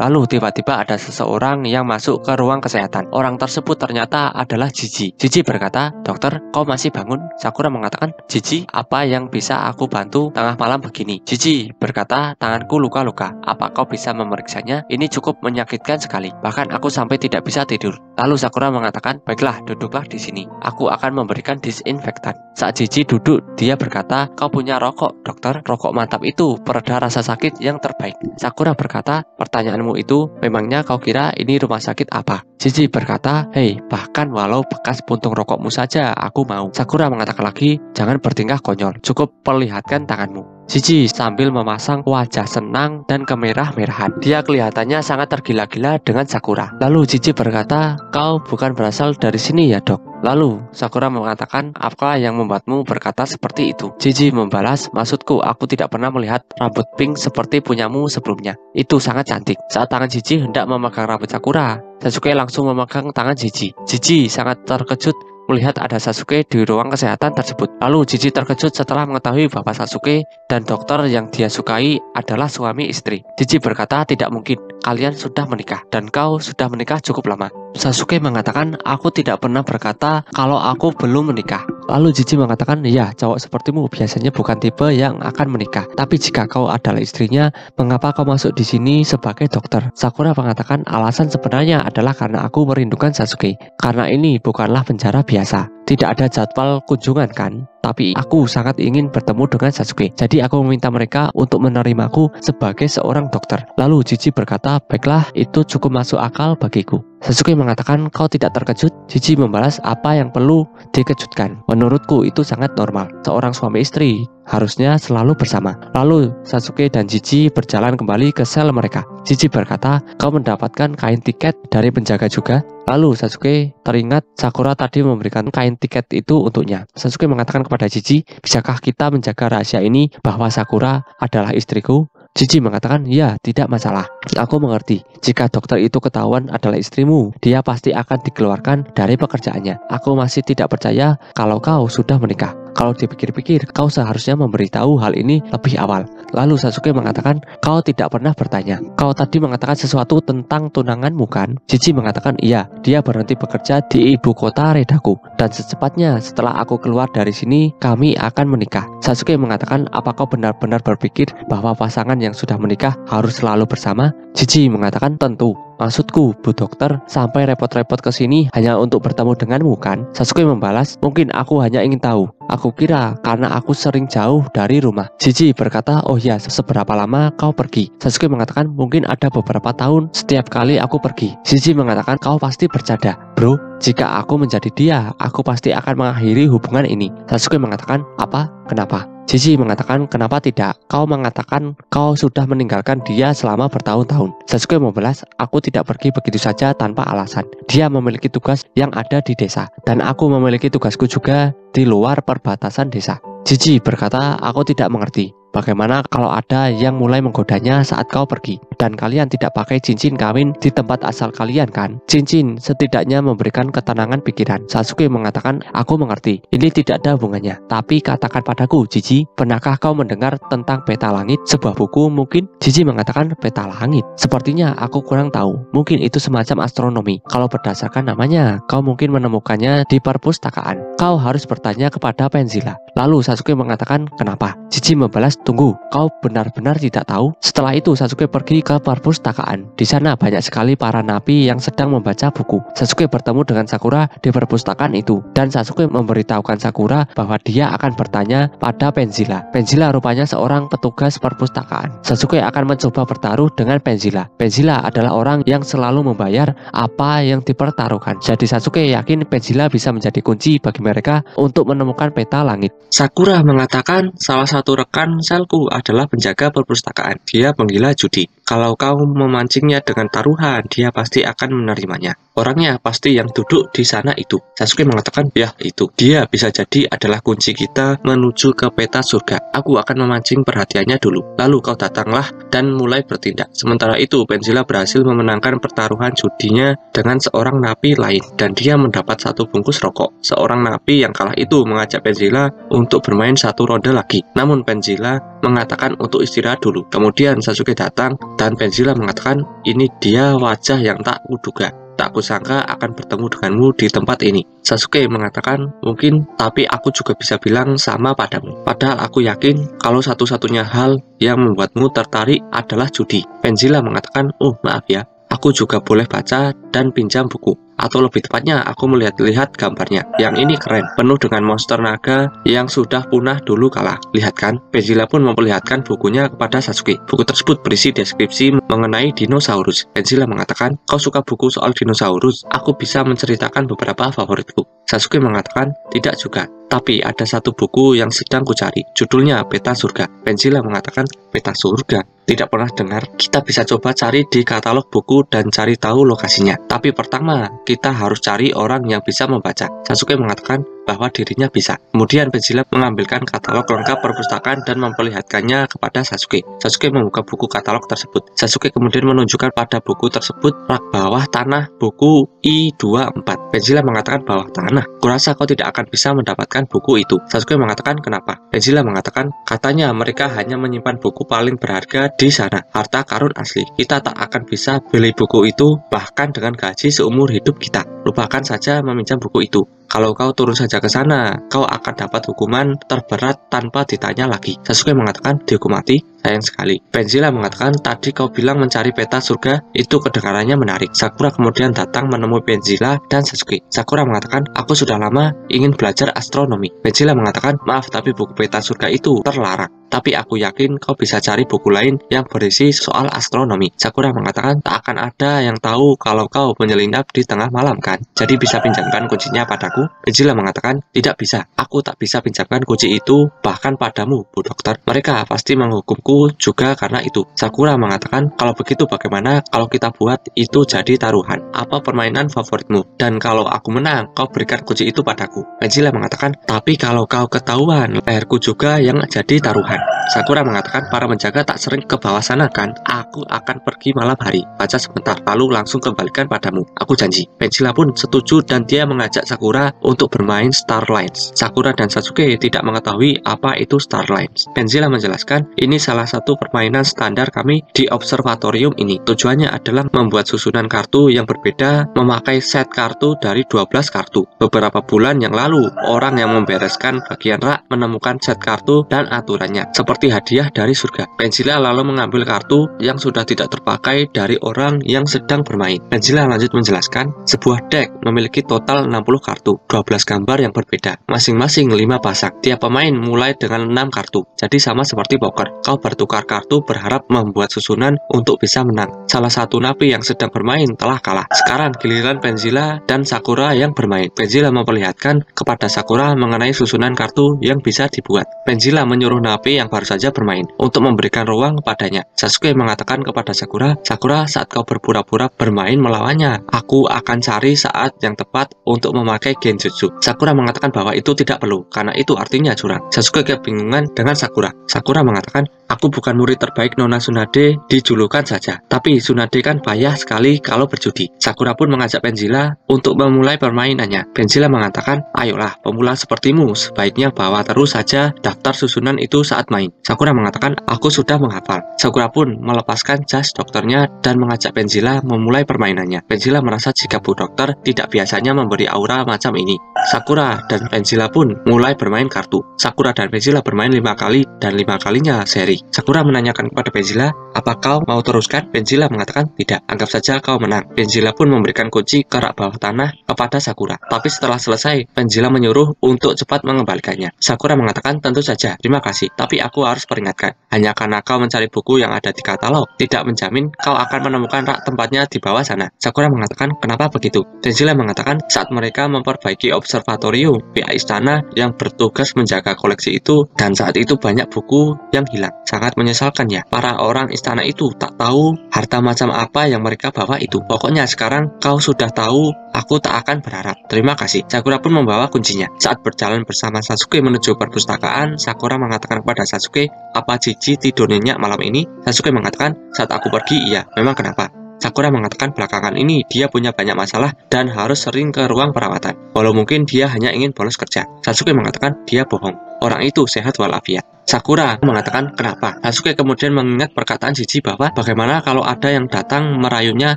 Lalu tiba-tiba ada seseorang yang masuk ke ruang kesehatan. Orang tersebut ternyata adalah Jiji. Jiji berkata, "Dokter, kau masih bangun?" Sakura mengatakan, "Jiji, apa yang bisa aku bantu tengah malam begini?" Jiji berkata, "Tanganku luka-luka. Apa kau bisa memeriksanya? Ini cukup menyakitkan sekali. Bahkan aku sampai tidak bisa tidur." Lalu Sakura mengatakan, "Baiklah, duduklah di sini. Aku akan memberikan disinfektan." Saat Jiji duduk, dia berkata, "Kau punya rokok, dokter. Rokok mantap itu pereda rasa sakit yang terbaik." Sakura berkata, "Pertanyaanmu itu, memangnya kau kira ini rumah sakit apa?" Jiji berkata, "Hei, bahkan walau bekas puntung rokokmu saja, aku mau." Sakura mengatakan lagi, "Jangan bertingkah konyol, cukup perlihatkan tanganmu." Jiji sambil memasang wajah senang dan kemerah-merahan. Dia kelihatannya sangat tergila-gila dengan Sakura. Lalu Jiji berkata, "Kau bukan berasal dari sini ya, Dok?" Lalu Sakura mengatakan, "Apa yang membuatmu berkata seperti itu?" Jiji membalas, "Maksudku, aku tidak pernah melihat rambut pink seperti punyamu sebelumnya. Itu sangat cantik." Saat tangan Jiji hendak memegang rambut Sakura, Sasuke langsung memegang tangan Jiji. Jiji sangat terkejut melihat ada Sasuke di ruang kesehatan tersebut. Lalu Jiji terkejut setelah mengetahui bahwa Sasuke dan dokter yang dia sukai adalah suami istri. Jiji berkata, "Tidak mungkin, kalian sudah menikah dan kau sudah menikah cukup lama." Sasuke mengatakan, "Aku tidak pernah berkata kalau aku belum menikah." Lalu Jiji mengatakan, "Ya, cowok sepertimu biasanya bukan tipe yang akan menikah. Tapi jika kau adalah istrinya, mengapa kau masuk di sini sebagai dokter?" Sakura mengatakan, "Alasan sebenarnya adalah karena aku merindukan Sasuke. Karena ini bukanlah penjara biasa. Tidak ada jadwal kunjungan kan? Tapi aku sangat ingin bertemu dengan Sasuke. Jadi aku meminta mereka untuk menerimaku sebagai seorang dokter." Lalu Jiji berkata, "Baiklah, itu cukup masuk akal bagiku." Sasuke mengatakan, "Kau tidak terkejut?" Jiji membalas, "Apa yang perlu dikejutkan? Menurutku itu sangat normal. Seorang suami istri harusnya selalu bersama." Lalu Sasuke dan Jiji berjalan kembali ke sel mereka. Jiji berkata, "Kau mendapatkan kain tiket dari penjaga juga?" Lalu Sasuke teringat Sakura tadi memberikan kain tiket itu untuknya. Sasuke mengatakan kepada Jiji, "Bisakah kita menjaga rahasia ini bahwa Sakura adalah istriku?" Jiji mengatakan, "Ya, tidak masalah. Aku mengerti. Jika dokter itu ketahuan adalah istrimu, dia pasti akan dikeluarkan dari pekerjaannya. Aku masih tidak percaya kalau kau sudah menikah. Kalau dipikir-pikir, kau seharusnya memberitahu hal ini lebih awal." Lalu Sasuke mengatakan, "Kau tidak pernah bertanya. Kau tadi mengatakan sesuatu tentang tunanganmu kan?" Jiji mengatakan, "Iya, dia berhenti bekerja di ibu kota Redaku. Dan secepatnya setelah aku keluar dari sini, kami akan menikah." Sasuke mengatakan, "Apa kau benar-benar berpikir bahwa pasangan yang sudah menikah harus selalu bersama?" Jiji mengatakan, "Tentu. Maksudku, Bu Dokter, sampai repot-repot ke sini hanya untuk bertemu denganmu kan?" Sasuke membalas, "Mungkin aku hanya ingin tahu. Aku kira karena aku sering jauh dari rumah." Jiji berkata, "Oh ya, seberapa lama kau pergi?" Sasuke mengatakan, "Mungkin ada beberapa tahun setiap kali aku pergi." Jiji mengatakan, "Kau pasti bercanda, bro. Jika aku menjadi dia, aku pasti akan mengakhiri hubungan ini." Sasuke mengatakan, "Apa? Kenapa?" Jiji mengatakan, "Kenapa tidak? Kau mengatakan kau sudah meninggalkan dia selama bertahun-tahun." Sasuke membalas, "Aku tidak pergi begitu saja tanpa alasan. Dia memiliki tugas yang ada di desa, dan aku memiliki tugasku juga di luar perbatasan desa." Jiji berkata, "Aku tidak mengerti. Bagaimana kalau ada yang mulai menggodanya saat kau pergi? Dan kalian tidak pakai cincin kawin di tempat asal kalian kan? Cincin setidaknya memberikan ketenangan pikiran." Sasuke mengatakan, "Aku mengerti. Ini tidak ada hubungannya. Tapi katakan padaku, Jiji, pernahkah kau mendengar tentang peta langit? Sebuah buku mungkin?" Jiji mengatakan, "Peta langit? Sepertinya aku kurang tahu. Mungkin itu semacam astronomi. Kalau berdasarkan namanya, kau mungkin menemukannya di perpustakaan. Kau harus bertanya kepada Penzilla." Lalu Sasuke mengatakan, "Kenapa?" Jiji membalas, "Tunggu, kau benar-benar tidak tahu?" Setelah itu Sasuke pergi ke perpustakaan. Di sana banyak sekali para napi yang sedang membaca buku. Sasuke bertemu dengan Sakura di perpustakaan itu, dan Sasuke memberitahukan Sakura bahwa dia akan bertanya pada Penzilla. Penzilla rupanya seorang petugas perpustakaan. Sasuke akan mencoba bertaruh dengan Penzilla. Penzilla adalah orang yang selalu membayar apa yang dipertaruhkan. Jadi Sasuke yakin Penzilla bisa menjadi kunci bagi mereka untuk menemukan peta langit. Sakura mengatakan, "Salah satu rekan selku adalah penjaga perpustakaan. Dia penggila judi. Kalau kau memancingnya dengan taruhan, dia pasti akan menerimanya. Orangnya pasti yang duduk di sana itu. Sasuke mengatakan, ya itu. Dia bisa jadi adalah kunci kita menuju ke peta surga. Aku akan memancing perhatiannya dulu. Lalu kau datanglah dan mulai bertindak. Sementara itu, Pendzilla berhasil memenangkan pertaruhan judinya dengan seorang napi lain. Dan dia mendapat 1 bungkus rokok. Seorang napi yang kalah itu mengajak Pendzilla untuk bermain 1 ronde lagi. Namun Pendzilla mengatakan untuk istirahat dulu. Kemudian Sasuke datang dan Pendzilla mengatakan, ini dia wajah yang tak kuduga. Tak kusangka akan bertemu denganmu di tempat ini. Sasuke mengatakan, mungkin, tapi aku juga bisa bilang sama padamu. Padahal aku yakin kalau satu-satunya hal yang membuatmu tertarik adalah judi. Pendzilla mengatakan, oh maaf ya, aku juga boleh baca dan pinjam buku. Atau lebih tepatnya, aku melihat-lihat gambarnya. Yang ini keren, penuh dengan monster naga yang sudah punah dulu kala. Lihat kan? Pendzilla pun memperlihatkan bukunya kepada Sasuke. Buku tersebut berisi deskripsi mengenai dinosaurus. Pendzilla mengatakan, kau suka buku soal dinosaurus? Aku bisa menceritakan beberapa favoritku. Sasuke mengatakan, tidak juga. Tapi ada 1 buku yang sedang kucari. Judulnya Peta Surga. Pendzilla mengatakan, peta surga? Tidak pernah dengar. Kita bisa coba cari di katalog buku dan cari tahu lokasinya. Tapi pertama, kita harus cari orang yang bisa membaca. Sasuke mengatakan bahwa dirinya bisa. Kemudian Pendzilla mengambilkan katalog lengkap perpustakaan dan memperlihatkannya kepada Sasuke. Sasuke membuka buku katalog tersebut. Sasuke kemudian menunjukkan pada buku tersebut rak bawah tanah buku I24. Pendzilla mengatakan bawah tanah. Kurasa kau tidak akan bisa mendapatkan buku itu. Sasuke mengatakan kenapa? Pendzilla mengatakan katanya mereka hanya menyimpan buku paling berharga di sana. Harta karun asli. Kita tak akan bisa beli buku itu bahkan dengan gaji seumur hidup kita. Lupakan saja meminjam buku itu. Kalau kau turun saja ke sana, kau akan dapat hukuman terberat tanpa ditanya lagi. Sasuke mengatakan, dihukum mati? Sayang sekali. Pendzilla mengatakan, tadi kau bilang mencari peta surga, itu kedengarannya menarik. Sakura kemudian datang menemui Pendzilla dan Sasuke. Sakura mengatakan, aku sudah lama ingin belajar astronomi. Pendzilla mengatakan, maaf tapi buku peta surga itu terlarang. Tapi aku yakin kau bisa cari buku lain yang berisi soal astronomi. Sakura mengatakan, tak akan ada yang tahu kalau kau menyelinap di tengah malam kan? Jadi bisa pinjamkan kuncinya padaku? Pendzilla mengatakan, tidak bisa. Aku tak bisa pinjamkan kunci itu bahkan padamu, Bu Dokter. Mereka pasti menghukumku juga karena itu. Sakura mengatakan, kalau begitu bagaimana kalau kita buat itu jadi taruhan? Apa permainan favoritmu? Dan kalau aku menang, kau berikan kunci itu padaku. Pendzilla mengatakan, tapi kalau kau ketahuan, leherku juga yang jadi taruhan. Sakura mengatakan, para menjaga tak sering ke bawah sana kan? Aku akan pergi malam hari. Baca sebentar, lalu langsung kembalikan padamu. Aku janji. Pendzilla pun setuju dan dia mengajak Sakura untuk bermain Starlines. Sakura dan Sasuke tidak mengetahui apa itu Starlines. Pendzilla menjelaskan, ini salah satu permainan standar kami di observatorium ini. Tujuannya adalah membuat susunan kartu yang berbeda memakai set kartu dari 12 kartu. Beberapa bulan yang lalu, orang yang membereskan bagian rak menemukan set kartu dan aturannya, seperti hadiah dari surga. Pendzilla lalu mengambil kartu yang sudah tidak terpakai dari orang yang sedang bermain. Pendzilla lanjut menjelaskan, sebuah deck memiliki total 60 kartu, 12 gambar yang berbeda, masing-masing 5 pasang. Tiap pemain mulai dengan 6 kartu, jadi sama seperti poker. Kau bertukar kartu berharap membuat susunan untuk bisa menang. Salah satu napi yang sedang bermain telah kalah. Sekarang giliran Pendzilla dan Sakura yang bermain. Pendzilla memperlihatkan kepada Sakura mengenai susunan kartu yang bisa dibuat. Pendzilla menyuruh napi yang baru saja bermain untuk memberikan ruang kepadanya. Sasuke mengatakan kepada Sakura, Sakura, saat kau berpura-pura bermain melawannya, aku akan cari saat yang tepat untuk memakai genjutsu. Sakura mengatakan bahwa itu tidak perlu, karena itu artinya curang. Sasuke kebingungan dengan Sakura. Sakura mengatakan, aku bukan murid terbaik Nona Tsunade dijulukan saja, tapi Tsunade kan payah sekali kalau berjudi. Sakura pun mengajak Pendzilla untuk memulai permainannya. Pendzilla mengatakan, ayolah, pemula sepertimu sebaiknya bawa terus saja daftar susunan itu saat main. Sakura mengatakan, aku sudah menghafal. Sakura pun melepaskan jas dokternya dan mengajak Pendzilla memulai permainannya. Pendzilla merasa jika Bu Dokter tidak biasanya memberi aura macam ini. Sakura dan Pendzilla pun mulai bermain kartu. Sakura dan Pendzilla bermain 5 kali dan 5 kalinya seri. Sakura menanyakan kepada Pendzilla, apa kau mau teruskan? Pendzilla mengatakan, tidak, anggap saja kau menang. Pendzilla pun memberikan kunci ke rak bawah tanah kepada Sakura. Tapi setelah selesai, Pendzilla menyuruh untuk cepat mengembalikannya. Sakura mengatakan, tentu saja, terima kasih, tapi aku harus peringatkan, hanya karena kau mencari buku yang ada di katalog, tidak menjamin kau akan menemukan rak tempatnya di bawah sana. Sakura mengatakan, kenapa begitu? Pendzilla mengatakan, saat mereka memperbaiki observatorium, pihak istana yang bertugas menjaga koleksi itu, dan saat itu banyak buku yang hilang. sangat menyesalkan ya. Para orang istana itu tak tahu harta macam apa yang mereka bawa itu. Pokoknya sekarang kau sudah tahu, aku tak akan berharap. Terima kasih. Sakura pun membawa kuncinya. Saat berjalan bersama Sasuke menuju perpustakaan, Sakura mengatakan kepada Sasuke, apa Jiji tidur nyenyak malam ini? Sasuke mengatakan, saat aku pergi, iya. Memang kenapa? Sakura mengatakan belakangan ini dia punya banyak masalah dan harus sering ke ruang perawatan. Walau mungkin dia hanya ingin bolos kerja. Sasuke mengatakan dia bohong. Orang itu sehat walafiat. Sakura mengatakan kenapa? Sasuke kemudian mengingat perkataan Jiji bahwa bagaimana kalau ada yang datang merayunya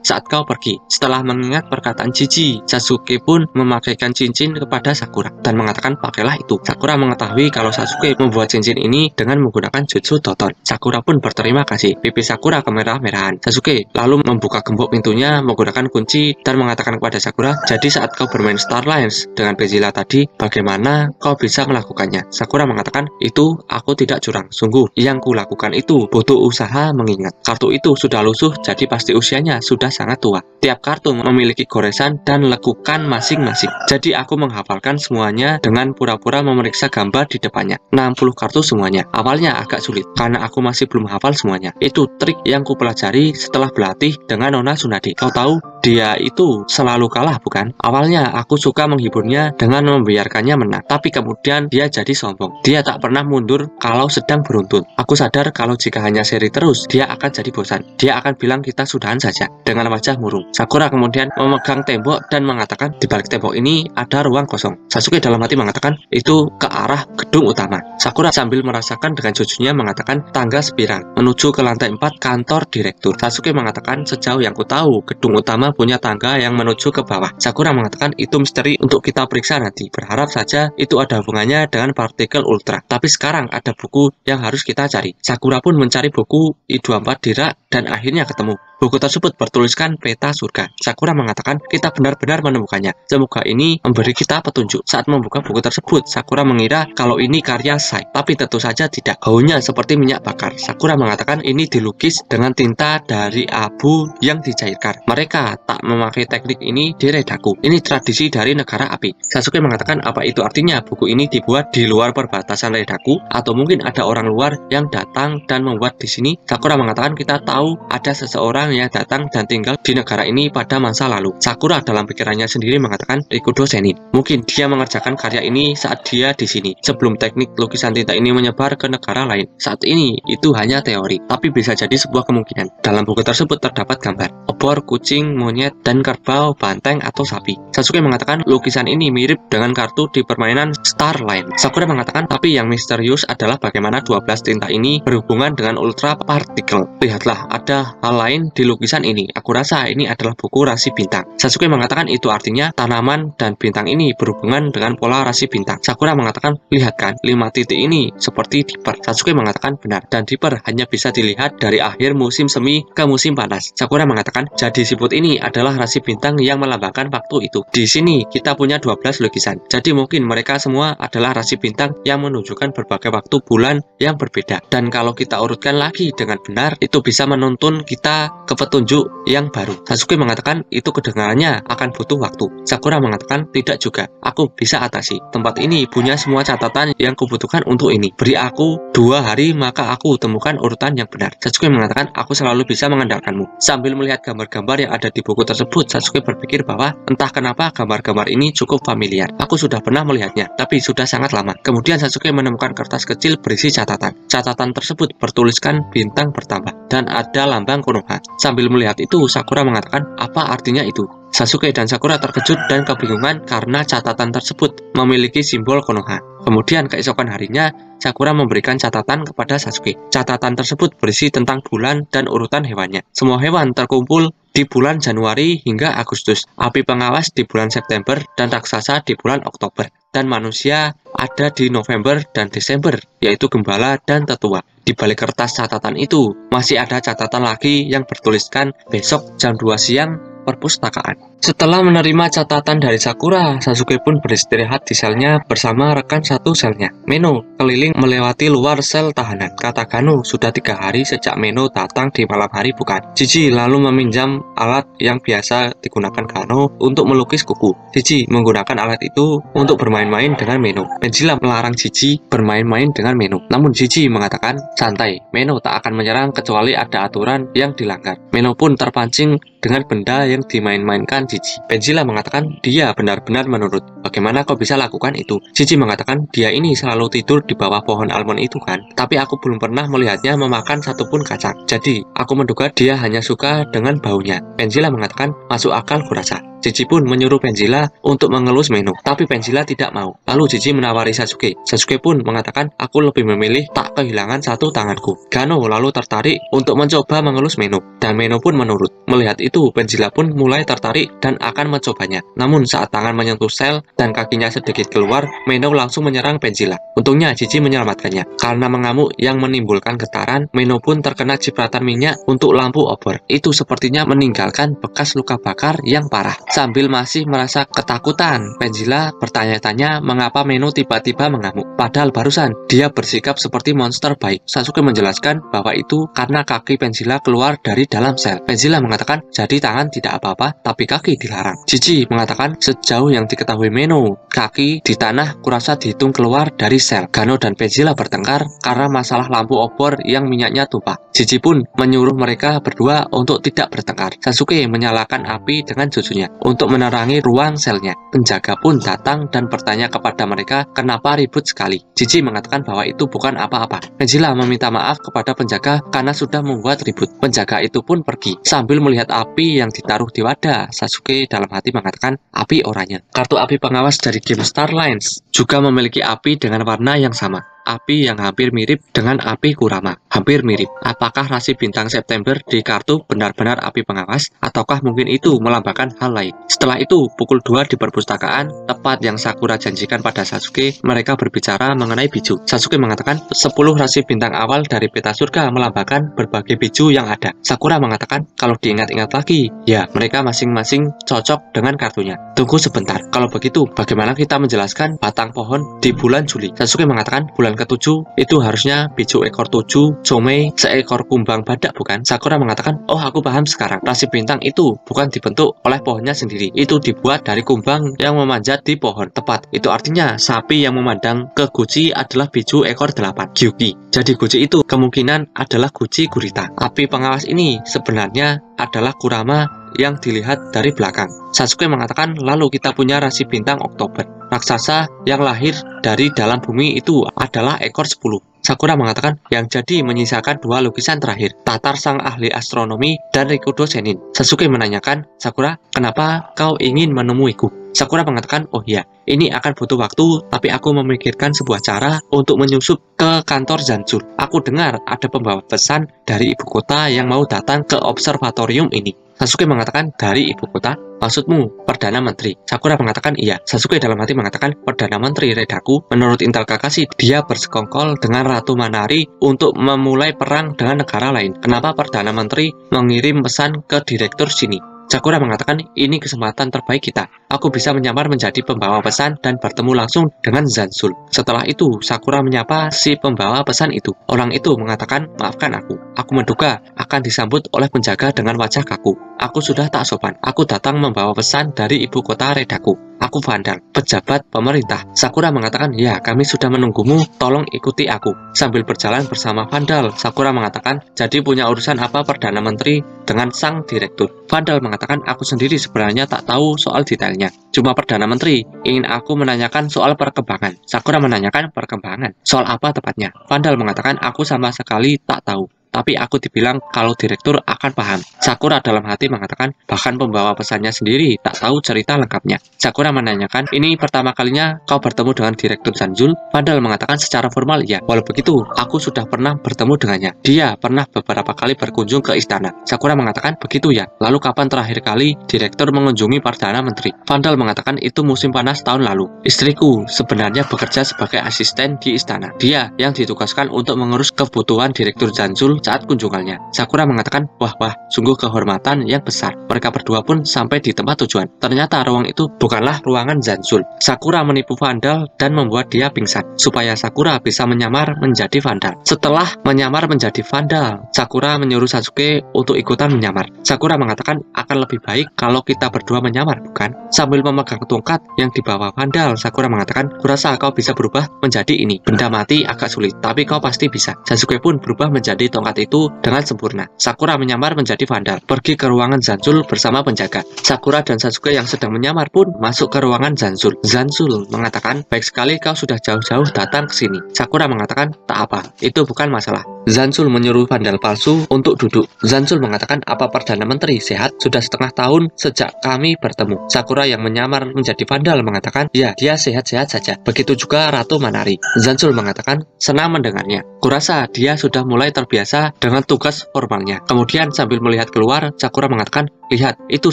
saat kau pergi. Setelah mengingat perkataan Jiji, Sasuke pun memakaikan cincin kepada Sakura dan mengatakan pakailah itu. Sakura mengetahui kalau Sasuke membuat cincin ini dengan menggunakan jutsu Doton. Sakura pun berterima kasih. Pipi Sakura kemerah-merahan. Sasuke lalu membuka gembok pintunya menggunakan kunci dan mengatakan kepada Sakura, jadi saat kau bermain Star Lines dengan Bezilla tadi, bagaimana kau bisa melakukannya? Sakura mengatakan, itu aku tidak curang. Sungguh, yang kulakukan itu butuh usaha mengingat. Kartu itu sudah lusuh, jadi pasti usianya sudah sangat tua. Tiap kartu memiliki goresan dan lekukan masing-masing. Jadi aku menghafalkan semuanya dengan pura-pura memeriksa gambar di depannya. 60 kartu semuanya. Awalnya agak sulit, karena aku masih belum hafal semuanya. Itu trik yang kupelajari setelah berlatih dengan Nona Tsunade. Kau tahu, dia itu selalu kalah, bukan? Awalnya aku suka menghiburnya dengan membiarkannya menang, tapi kemudian dia jadi sombong. Dia tak pernah mundur kalau sedang beruntun. Aku sadar kalau jika hanya seri terus, dia akan jadi bosan. Dia akan bilang kita sudahan saja, dengan wajah murung. Sakura kemudian memegang tembok dan mengatakan, di balik tembok ini ada ruang kosong. Sasuke dalam hati mengatakan, itu ke arah gedung utama. Sakura sambil merasakan dengan jutsunya mengatakan, tangga spiral menuju ke lantai 4 kantor direktur. Sasuke mengatakan, sejauh yang ku tahu, gedung utama punya tangga yang menuju ke bawah. Sakura mengatakan, itu misteri untuk kita periksa nanti. Berharap saja itu ada hubungannya dengan partikel ultra. Tapi sekarang ada buku yang harus kita cari. Sakura pun mencari buku I24 Dira dan akhirnya ketemu. Buku tersebut bertuliskan peta surga. Sakura mengatakan kita benar-benar menemukannya. Semoga ini memberi kita petunjuk. Saat membuka buku tersebut, Sakura mengira kalau ini karya Sai, tapi tentu saja tidak. Baunya seperti minyak bakar. Sakura mengatakan ini dilukis dengan tinta dari abu yang dicairkan. Mereka tak memakai teknik ini di Redaku. Ini tradisi dari negara api. Sasuke mengatakan apa itu artinya buku ini dibuat di luar perbatasan Redaku atau mungkin ada orang luar yang datang dan membuat di sini. Sakura mengatakan kita tahu ada seseorang yang datang dan tinggal di negara ini pada masa lalu. Sakura dalam pikirannya sendiri mengatakan Rikudo Senin. Mungkin dia mengerjakan karya ini saat dia di sini, sebelum teknik lukisan tinta ini menyebar ke negara lain. Saat ini itu hanya teori, tapi bisa jadi sebuah kemungkinan. Dalam buku tersebut terdapat gambar obor, kucing, monyet, dan kerbau, banteng, atau sapi. Sasuke mengatakan lukisan ini mirip dengan kartu di permainan Starline. Sakura mengatakan tapi yang misterius adalah bagaimana 12 tinta ini berhubungan dengan ultra partikel. Lihatlah, ada hal lain di lukisan ini. Aku rasa ini adalah buku rasi bintang. Sasuke mengatakan itu artinya tanaman dan bintang ini berhubungan dengan pola rasi bintang. Sakura mengatakan, lihat kan, 5 titik ini seperti dipper. Sasuke mengatakan benar, dan dipper hanya bisa dilihat dari akhir musim semi ke musim panas. Sakura mengatakan, jadi siput ini adalah rasi bintang yang melambangkan waktu itu. Di sini kita punya 12 lukisan. Jadi mungkin mereka semua adalah rasi bintang yang menunjukkan berbagai waktu bulan yang berbeda. Dan kalau kita urutkan lagi dengan benar, itu bisa menuntun kita ke petunjuk yang baru. Sasuke mengatakan itu kedengarannya akan butuh waktu. Sakura mengatakan tidak juga. Aku bisa atasi. Tempat ini punya semua catatan yang kubutuhkan untuk ini. Beri aku 2 hari maka aku temukan urutan yang benar. Sasuke mengatakan aku selalu bisa mengandalkanmu. Sambil melihat gambar-gambar yang ada di buku tersebut, Sasuke berpikir bahwa entah kenapa gambar-gambar ini cukup familiar. Aku sudah pernah melihatnya, tapi sudah sangat lama. Kemudian Sasuke menemukan kertas kecil berisi catatan. Catatan tersebut bertuliskan bintang bertambah dan ada lambang Konoha. Sambil melihat itu, Sakura mengatakan, apa artinya itu? Sasuke dan Sakura terkejut dan kebingungan karena catatan tersebut memiliki simbol Konoha. Kemudian keesokan harinya, Sakura memberikan catatan kepada Sasuke. Catatan tersebut berisi tentang bulan dan urutan hewannya. Semua hewan terkumpul di bulan Januari hingga Agustus, api pengawas di bulan September, dan raksasa di bulan Oktober. Dan manusia ada di November dan Desember, yaitu gembala dan tetua. Di balik kertas catatan itu, masih ada catatan lagi yang bertuliskan besok jam 2 siang perpustakaan. Setelah menerima catatan dari Sakura, Sasuke pun beristirahat di selnya bersama rekan satu selnya, Meno, keliling melewati luar sel tahanan. Kata Gano, sudah 3 hari sejak Meno datang di malam hari bukan? Jiji lalu meminjam alat yang biasa digunakan Gano untuk melukis kuku. Jiji menggunakan alat itu untuk bermain-main dengan Meno. Penjila melarang Jiji bermain-main dengan Meno. Namun Jiji mengatakan, santai, Meno tak akan menyerang kecuali ada aturan yang dilanggar. Meno pun terpancing dengan benda yang dimain-mainkan Jiji. Penjila mengatakan dia benar-benar menurut. Bagaimana kau bisa lakukan itu? Jiji mengatakan dia ini selalu tidur di bawah pohon almond itu kan. Tapi aku belum pernah melihatnya memakan satupun kacang. Jadi aku menduga dia hanya suka dengan baunya. Penjila mengatakan masuk akal kurasa. Jiji pun menyuruh Penjila untuk mengelus Meno, tapi Penjila tidak mau. Lalu Jiji menawari Sasuke. Sasuke pun mengatakan, aku lebih memilih tak kehilangan satu tanganku. Gano lalu tertarik untuk mencoba mengelus Meno, dan Meno pun menurut. Melihat itu, Penjila pun mulai tertarik dan akan mencobanya. Namun saat tangan menyentuh sel dan kakinya sedikit keluar, Meno langsung menyerang Penjila. Untungnya Jiji menyelamatkannya. Karena mengamuk yang menimbulkan getaran, Meno pun terkena cipratan minyak untuk lampu obor. Itu sepertinya meninggalkan bekas luka bakar yang parah. Sambil masih merasa ketakutan, Penjila bertanya-tanya mengapa Meno tiba-tiba mengamuk. Padahal barusan dia bersikap seperti monster baik. Sasuke menjelaskan bahwa itu karena kaki Penjila keluar dari dalam sel. Penjila mengatakan, jadi tangan tidak apa-apa, tapi kaki dilarang. Jiji mengatakan, sejauh yang diketahui Meno, kaki di tanah kurasa dihitung keluar dari sel. Gano dan Penjila bertengkar karena masalah lampu obor yang minyaknya tumpah. Jiji pun menyuruh mereka berdua untuk tidak bertengkar. Sasuke menyalakan api dengan cucunya untuk menerangi ruang selnya. Penjaga pun datang dan bertanya kepada mereka kenapa ribut sekali. Jiji mengatakan bahwa itu bukan apa-apa. Penjila meminta maaf kepada penjaga karena sudah membuat ribut. Penjaga itu pun pergi sambil melihat api yang ditaruh di wadah. Sasuke dalam hati mengatakan api oranye. Kartu api pengawas dari game Starlines juga memiliki api dengan warna yang sama. Api yang hampir mirip dengan api Kurama. Hampir mirip. Apakah rasi bintang September di kartu benar-benar api pengawas? Ataukah mungkin itu melambangkan hal lain? Setelah itu, pukul 2 di perpustakaan, tepat yang Sakura janjikan pada Sasuke, mereka berbicara mengenai biju. Sasuke mengatakan 10 rasi bintang awal dari peta surga melambangkan berbagai biju yang ada. Sakura mengatakan kalau diingat-ingat lagi, ya mereka masing-masing cocok dengan kartunya. Tunggu sebentar, kalau begitu bagaimana kita menjelaskan batang pohon di bulan Juli? Sasuke mengatakan bulan ke-7 itu harusnya biju ekor 7, Chomei, seekor kumbang badak bukan? Sakura mengatakan, oh aku paham sekarang. Rasi bintang itu bukan dibentuk oleh pohonnya sendiri. Itu dibuat dari kumbang yang memanjat di pohon. Tepat. Itu artinya sapi yang memandang ke Guci adalah biju ekor 8, Gyuki. Jadi Guci itu kemungkinan adalah Guci Gurita. Api pengawas ini sebenarnya adalah Kurama yang dilihat dari belakang. Sasuke mengatakan, lalu kita punya rasi bintang Oktober. Raksasa yang lahir dari dalam bumi itu adalah ekor 10. Sakura mengatakan yang jadi menyisakan 2 lukisan terakhir, Tatar sang ahli astronomi dan Rikudo Senin. Sasuke menanyakan, Sakura, kenapa kau ingin menemuiku? Sakura mengatakan, oh ya, ini akan butuh waktu, tapi aku memikirkan sebuah cara untuk menyusup ke kantor Zanzur. Aku dengar ada pembawa pesan dari ibu kota yang mau datang ke observatorium ini. Sasuke mengatakan, dari ibu kota? Maksudmu Perdana Menteri? Sakura mengatakan iya. Sasuke dalam hati mengatakan, Perdana Menteri Redaku, menurut intel Kakashi, dia bersekongkol dengan Ratu Manari untuk memulai perang dengan negara lain. Kenapa Perdana Menteri mengirim pesan ke direktur sini? Sakura mengatakan, ini kesempatan terbaik kita. Aku bisa menyamar menjadi pembawa pesan dan bertemu langsung dengan Zanzul. Setelah itu, Sakura menyapa si pembawa pesan itu. Orang itu mengatakan, maafkan aku. Aku menduga akan disambut oleh penjaga dengan wajah kaku. Aku sudah tak sopan. Aku datang membawa pesan dari ibu kota Redaku. Aku Vandal, pejabat pemerintah. Sakura mengatakan, ya kami sudah menunggumu, tolong ikuti aku. Sambil berjalan bersama Vandal, Sakura mengatakan, jadi punya urusan apa Perdana Menteri dengan sang direktur? Vandal mengatakan, aku sendiri sebenarnya tak tahu soal detailnya. Cuma Perdana Menteri ingin aku menanyakan soal perkembangan. Sakura menanyakan perkembangan. Soal apa tepatnya? Vandal mengatakan, aku sama sekali tak tahu. Tapi aku dibilang kalau direktur akan paham. Sakura dalam hati mengatakan bahkan pembawa pesannya sendiri tak tahu cerita lengkapnya. Sakura menanyakan, ini pertama kalinya kau bertemu dengan direktur Zanzul? Vandal mengatakan secara formal ya. Walau begitu, aku sudah pernah bertemu dengannya. Dia pernah beberapa kali berkunjung ke istana. Sakura mengatakan begitu ya. Lalu kapan terakhir kali direktur mengunjungi Perdana Menteri? Vandal mengatakan itu musim panas tahun lalu. Istriku sebenarnya bekerja sebagai asisten di istana. Dia yang ditugaskan untuk mengurus kebutuhan direktur Zanzul saat kunjungannya. Sakura mengatakan, wah, sungguh kehormatan yang besar. Mereka berdua pun sampai di tempat tujuan. Ternyata ruang itu bukanlah ruangan Zanzul. Sakura menipu vandal dan membuat dia pingsan, supaya Sakura bisa menyamar menjadi vandal. Setelah menyamar menjadi vandal, Sakura menyuruh Sasuke untuk ikutan menyamar. Sakura mengatakan akan lebih baik kalau kita berdua menyamar, bukan? Sambil memegang tongkat yang dibawa vandal, Sakura mengatakan, kurasa kau bisa berubah menjadi ini. Benda mati agak sulit, tapi kau pasti bisa. Sasuke pun berubah menjadi tongkat itu dengan sempurna. Sakura menyamar menjadi vandal, pergi ke ruangan Zanzul bersama penjaga. Sakura dan Sasuke yang sedang menyamar pun masuk ke ruangan Zanzul. Zanzul mengatakan, baik sekali kau sudah jauh-jauh datang ke sini. Sakura mengatakan, tak apa, itu bukan masalah. Zanzul menyuruh vandal palsu untuk duduk. Zanzul mengatakan, apa Perdana Menteri sehat? Sudah setengah tahun sejak kami bertemu. Sakura yang menyamar menjadi vandal mengatakan, ya, dia sehat-sehat saja. Begitu juga Ratu Manari. Zanzul mengatakan, senang mendengarnya. Kurasa dia sudah mulai terbiasa dengan tugas formalnya. Kemudian sambil melihat keluar, Sakura mengatakan, lihat, itu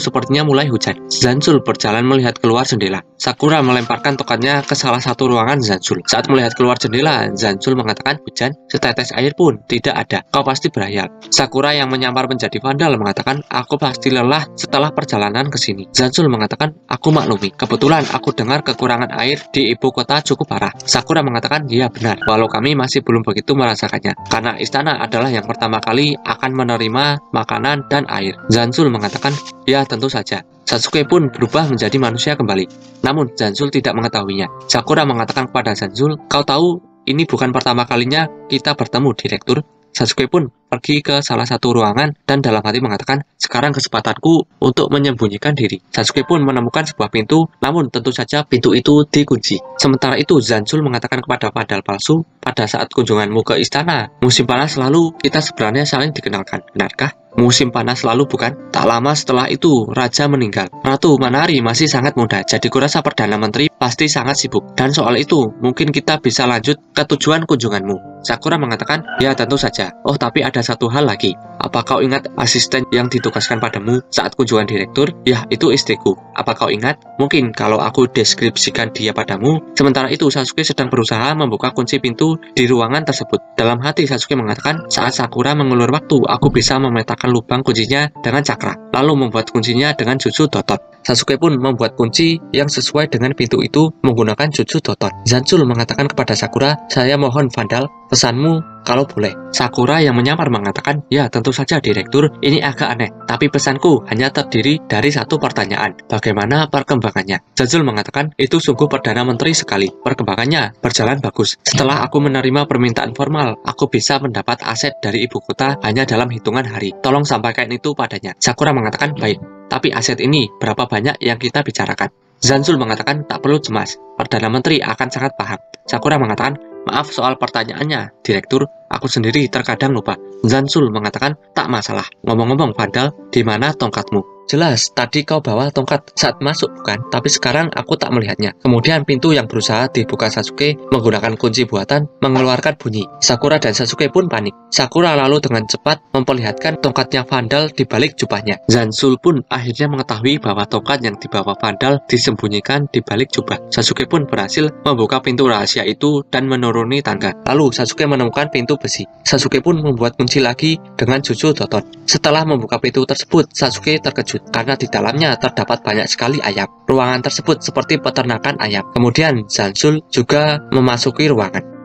sepertinya mulai hujan. Zanzul berjalan melihat keluar jendela. Sakura melemparkan tongkatnya ke salah satu ruangan Zanzul. Saat melihat keluar jendela, Zanzul mengatakan, hujan, setetes air pun tidak ada. Kau pasti berhayal. Sakura yang menyamar menjadi vandal mengatakan, aku pasti lelah setelah perjalanan ke sini. Zanzul mengatakan, aku maklumi. Kebetulan aku dengar kekurangan air di ibu kota cukup parah. Sakura mengatakan, iya benar, walau kami masih belum begitu merasakannya. Karena istana adalah yang pertama kali akan menerima makanan dan air. Zanzul mengatakan, ya tentu saja. Sasuke pun berubah menjadi manusia kembali. Namun Zanzul tidak mengetahuinya. Sakura mengatakan kepada Zanzul, kau tahu ini bukan pertama kalinya kita bertemu, Direktur. Sasuke pun pergi ke salah satu ruangan dan dalam hati mengatakan, sekarang kesempatanku untuk menyembunyikan diri. Sasuke pun menemukan sebuah pintu, namun tentu saja pintu itu dikunci. Sementara itu Zanzul mengatakan kepada vandal palsu, pada saat kunjunganmu ke istana musim panas lalu, kita sebenarnya saling dikenalkan, benarkah? Musim panas lalu bukan? Tak lama setelah itu, Raja meninggal. Ratu Manari masih sangat muda, jadi kurasa Perdana Menteri pasti sangat sibuk. Dan soal itu, mungkin kita bisa lanjut ke tujuan kunjunganmu. Sakura mengatakan, ya tentu saja. Oh, tapi ada satu hal lagi. Apa kau ingat asisten yang ditugaskan padamu saat kunjungan Direktur? Ya, itu istriku. Apa kau ingat? Mungkin kalau aku deskripsikan dia padamu. Sementara itu, Sasuke sedang berusaha membuka kunci pintu di ruangan tersebut. Dalam hati, Sasuke mengatakan, saat Sakura mengulur waktu, aku bisa memetakan lubang kuncinya dengan cakra, lalu membuat kuncinya dengan jutsu dotot. Sasuke pun membuat kunci yang sesuai dengan pintu itu menggunakan jutsu dotot. Zanzul mengatakan kepada Sakura, saya mohon vandal, pesanmu kalau boleh. Sakura yang menyamar mengatakan, ya tentu saja Direktur, ini agak aneh, tapi pesanku hanya terdiri dari satu pertanyaan, bagaimana perkembangannya? Zanzul mengatakan, itu sungguh Perdana Menteri sekali, perkembangannya berjalan bagus. Setelah aku menerima permintaan formal, aku bisa mendapat aset dari ibu kota hanya dalam hitungan hari. Tolong sampaikan itu padanya. Sakura mengatakan, baik, tapi aset ini berapa banyak yang kita bicarakan? Zanzul mengatakan, tak perlu cemas, Perdana Menteri akan sangat paham. Sakura mengatakan, maaf soal pertanyaannya, Direktur, aku sendiri terkadang lupa. Zanzul mengatakan, tak masalah. Ngomong-ngomong vandal, di mana tongkatmu? Jelas, tadi kau bawa tongkat saat masuk bukan? Tapi sekarang aku tak melihatnya. Kemudian pintu yang berusaha dibuka Sasuke menggunakan kunci buatan mengeluarkan bunyi. Sakura dan Sasuke pun panik. Sakura lalu dengan cepat memperlihatkan tongkatnya vandal di balik jubahnya. Zanzul pun akhirnya mengetahui bahwa tongkat yang dibawa vandal disembunyikan di balik jubah. Sasuke pun berhasil membuka pintu rahasia itu dan menuruni tangga. Lalu Sasuke menemukan pintu besi. Sasuke pun membuat kunci lagi dengan jutsu dotot. Setelah membuka pintu tersebut, Sasuke terkejut karena di dalamnya terdapat banyak sekali ayam. Ruangan tersebut seperti peternakan ayam. Kemudian Zanzul juga memasuki ruangan.